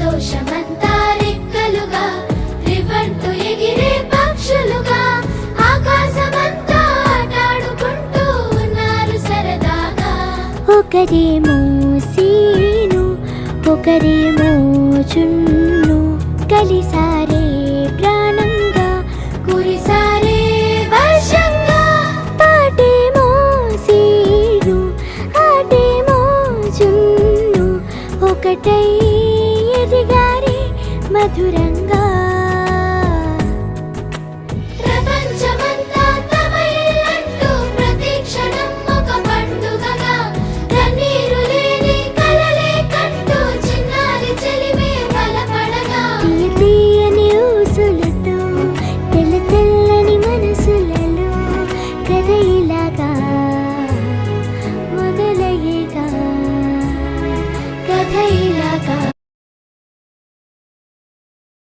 సంతోషమంతా రెక్కలుగా రివంటు ఎగిరే పక్షులుగా ఆకాశమంతా ఆటాడుకుంటూ ఉన్నారు సరదాగా. ఒకరేమో సీను ఒకరేమో చున్ను కలిసారే ప్రాణంగా కురిసారే వర్షంగా. పాటేమో సీను ఆటేమో చున్ను ఒకటై ఎదిగారే మధురంగా.